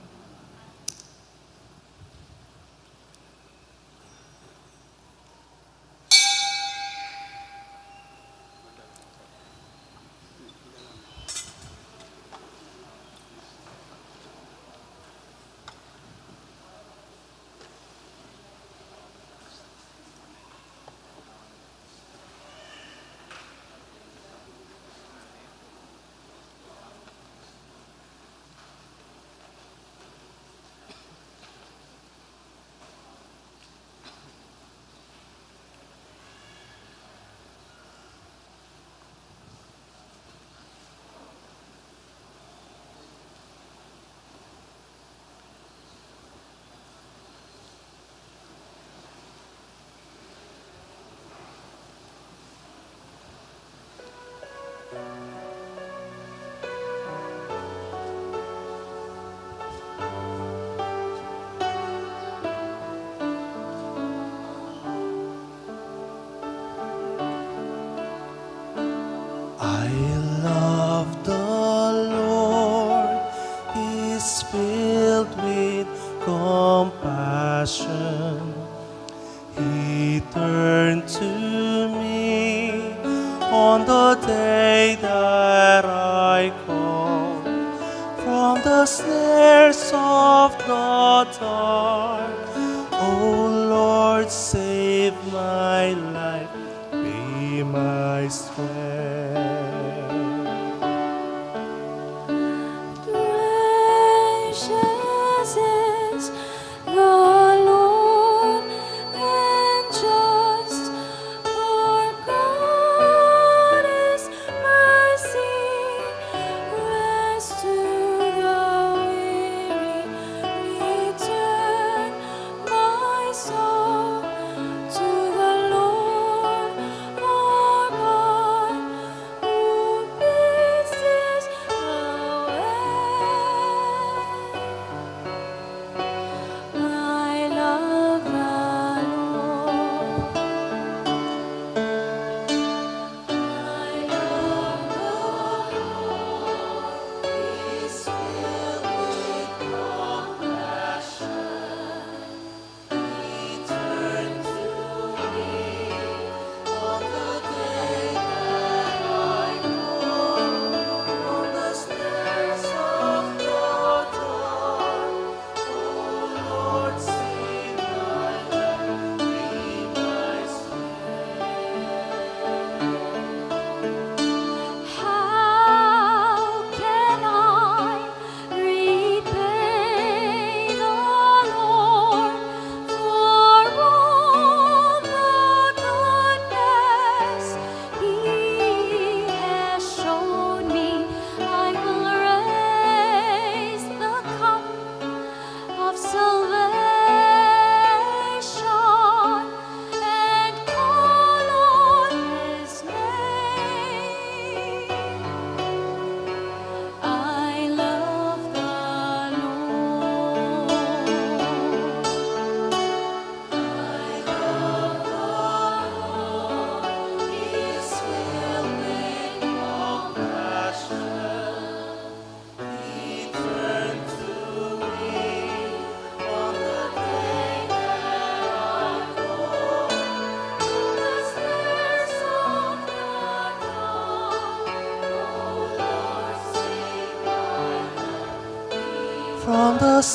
I love the Lord, He's filled with compassion. He turned to me on the day that I called from the snares of the dark. Oh Lord, save my life, be my strength. Precious is the Lord and just, for God is mercy. Rest to the weary, return my soul to the Lord our God.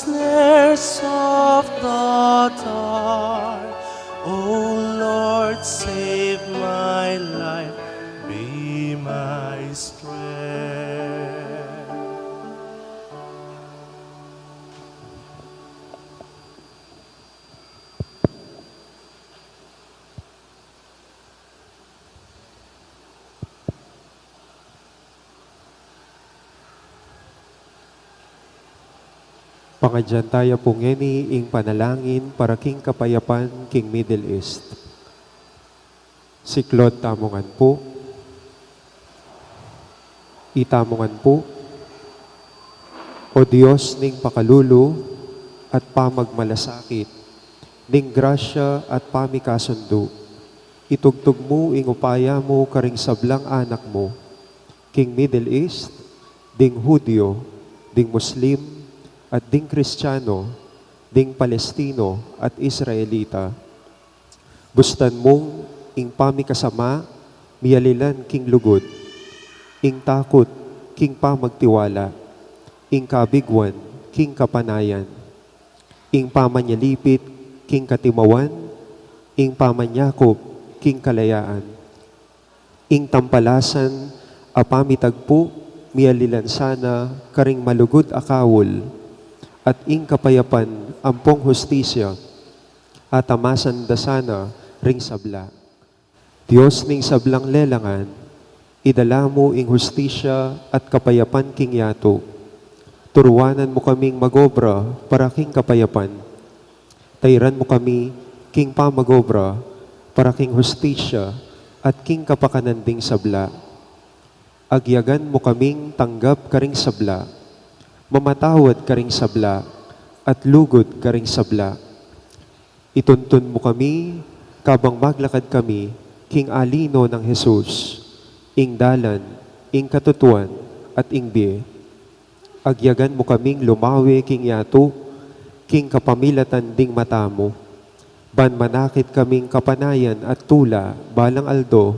snares of the dark. O Lord, save my life, be my strength. Pangadyan tayo po ngeni ing panalangin para king kapayapan king Middle East. Siklod tamongan po. Itamongan po. O Diyos ning pakalulu at pamagmalasakit, ning grasya at pamikasundo, itugtog mo ing upaya mo karing sablang anak mo, king Middle East, ding Hudyo, ding Muslim, at ding Kristiyano, ding Palestino at Israelita. Bustan mong ing pamikasama, miyalilan king lugod, ing takot, king pamagtiwala, ing kabigwan, king kapanayan, ing pamanyalipit, king katimawan, ing pamanyakop, king kalayaan, ing tampalasan, apamitagpo, miyalilan sana, karing malugod akawol, at ing kapayapan, ampong hustisya, at amasan dasana, ring sabla. Diyos ning sablang lelangan, idala mo ing hustisya at kapayapan king yato. Turuanan mo kaming magobra para king kapayapan. Tayran mo kami king pamagobra para king hustisya at king kapakananding sabla. Agyagan mo kaming tanggap karing sabla. Mamatawad karing sabla at lugod karing sabla. Ituntun mo kami kabang maglakad kami king alino ng Jesus, ing dalan, ing katutuan at ing biye. Agyagan mo kaming lumawi king yato, king kapamilatan ding mata mo. Banmanakit kaming kapanayan at tula balang aldo,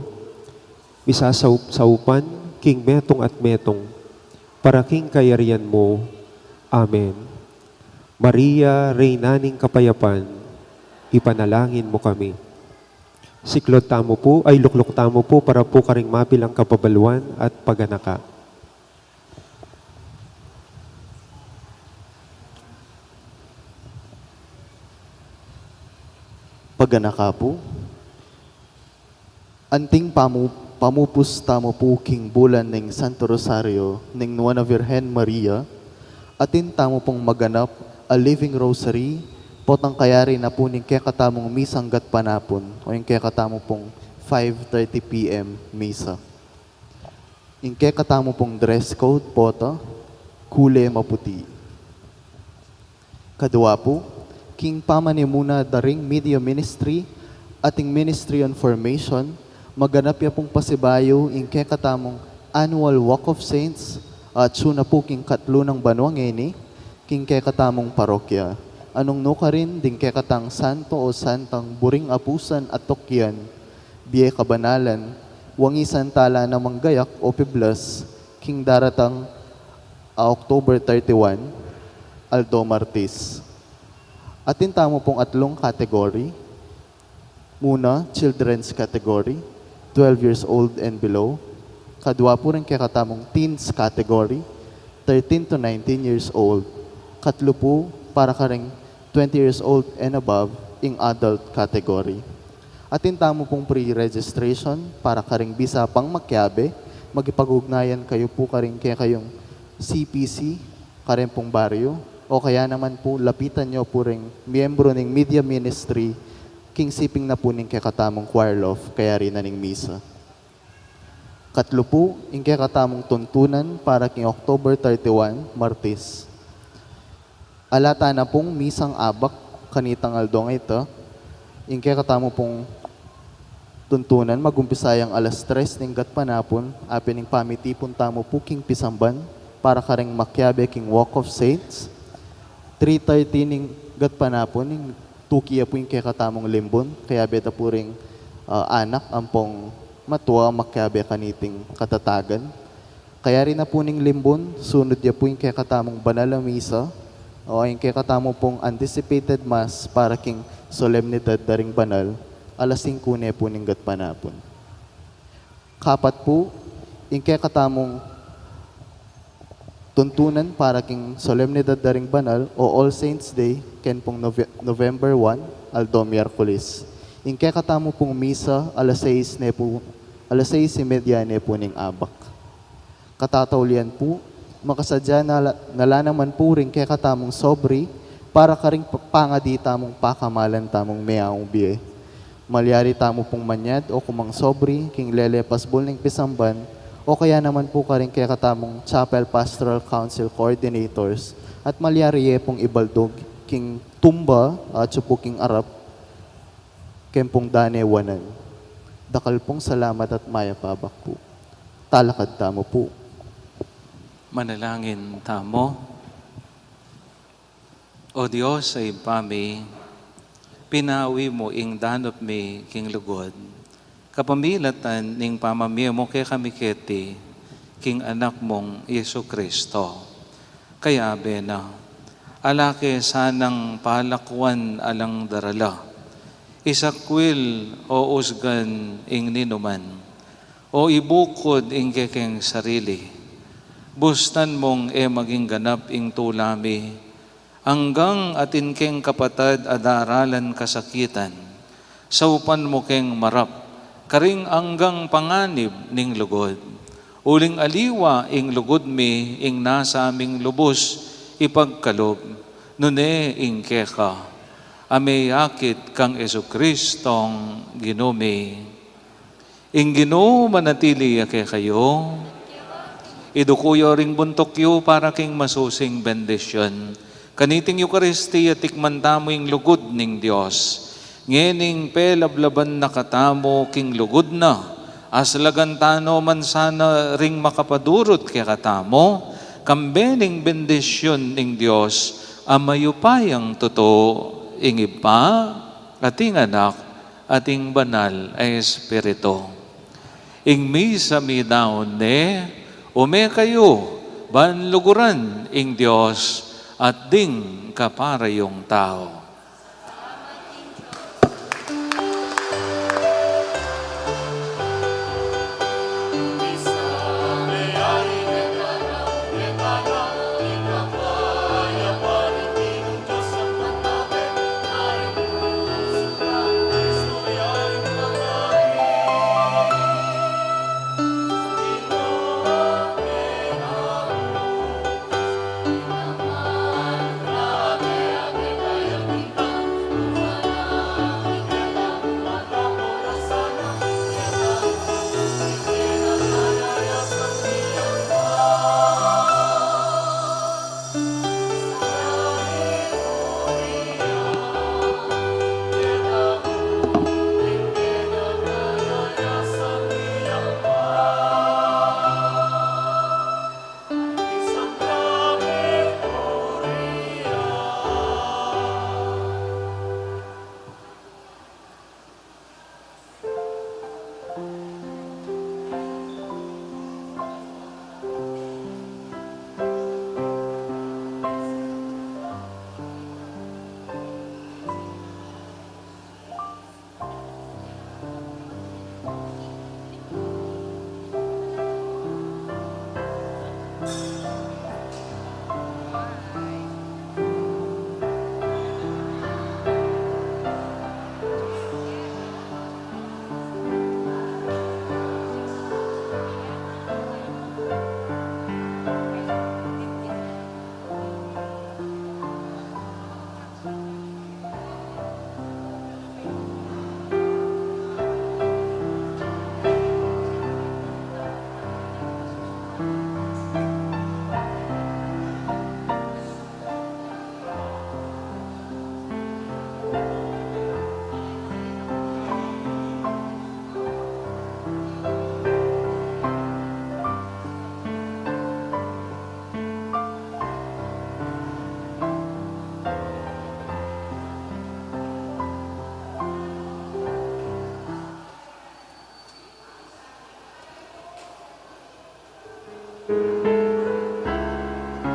misasaupan king metong at metong, para king kayarian mo. Amen. Maria, Reynaning Kapayapan, ipanalangin mo kami. Siklod tamo po, ay luklok tamo po para po karing mapilang kapabaluan at paganaka. Paganaka po, anting pamupus tamo po king bulan ng Santo Rosario ng Nueva Virgen Maria, atin tamo pong maganap a living rosary, potang kayari na po ning kekatamong misang gat panapon o yung kekatamo pong 5:30 p.m. misa. Yung kekatamo pong dress code, poto, kule maputi. Kadua po, king pamanimuna daring media ministry ating Ministry on Formation, maganap ya pong pasibayo in kekatamong annual Walk of Saints at suna po king katlo ng banwangeni, king kekatamong parokya. Anong no ka rin ding kekatang santo o santang buring apusan at tokyan, biye kabanalan, wangisan tala na manggayak o piblas, king daratang October 31, Aldo Martis. Atin tamo pong atlong category. Muna, children's category, 12 years old and below. Kadwa po rin kakatamong teens category, 13 to 19 years old. Katlo po para ka rin 20 years old and above in adult category. Atin tamo pong pre-registration para ka rin bisa pang makyabe. Magipag-ugnayan kayo po ka rin kaya kayong CPC, ka rin pong baryo. O kaya naman po, lapitan nyo po rin miyembro ng media ministry, king siping na po ning kakatamong choir loft, kaya rin na ning misa. Katlo po, ing kakatamong tuntunan para king October 31, Martes. Alata na pong misang abak, kanitang aldong ito, ing kakatamong pong tuntunan, magumpisayang alas 3 ning gatpanapon, apining pamitipon tamo po king pisamban, para karing makyabe king Walk of Saints, 3:30 ning gatpanapon, ning tukiya po yung kakatamong limbon, kaya beta po ring anak ampong matuwa makyabe kaniting katatagan. Kaya rin na po ning limbon, sunod niya po yung kakatamong banal na misa, o yung kay katamo pong anticipated mass para king solemnidad daring banal, alas 5 po ninggat panapon. Kapat po, yung kay katamong tuntunan para king solemnidad daring banal o All Saints Day, ken pong November 1, Aldo Miyerkules. Yung kay katamo pong misa, alas 6 po ning abak. Katataulian po, makasadya nala naman po rin kay katamong sobri para karing pangadi tamong pakamalan tamong meaong biye. Malyari tamo pong manyad o kumang sobri, king lele pasbol ng pisamban, o kaya naman po karing kay katamong Chapel Pastoral Council Coordinators at malyari pong ibaldog, king tumba at supo king arap, kempong danewanan. Dakal pong salamat at mayapabak po. Talakad tamo po. Manalangin tamo. O Diyos ay pami, pinawi mo ing danop mi king lugod. Kapamilatan ning pamamiya mo kay kami keti, king anak mong Yesu Kristo. Kaya bena, alake sanang palakwan alang darala, isakwil o usgan ing ninuman, o ibukod ing kekeng sarili, bustan mong maging ganap ing tulami, hanggang atin keng kapatad adaralan kasakitan, saupan mo keng marap, karing anggang panganib ning lugod. Uling aliwa ing lugod mi, ing nasa aming lubos, ipagkalob, nune ing keka, ame yakit kang Jesucristong ginumi. Ing Ginoo manatili ake kayo, idukuyo ring buntok yu para king masusing bendisyon. Kaniting Eucharistia tikman tamo ing lugod ning Dios. Ngening pelablaban na katamo king lugod na, aslagan tano man sana ring makapadurot kaya katamo, kambening bendisyon ning Dios, amayupayang totoo, ing ipa, ating anak, ating banal ay Espiritu. Ing misa mi daon ne, ume kayo, banluguran ing Dios, at ding kaparayong tao.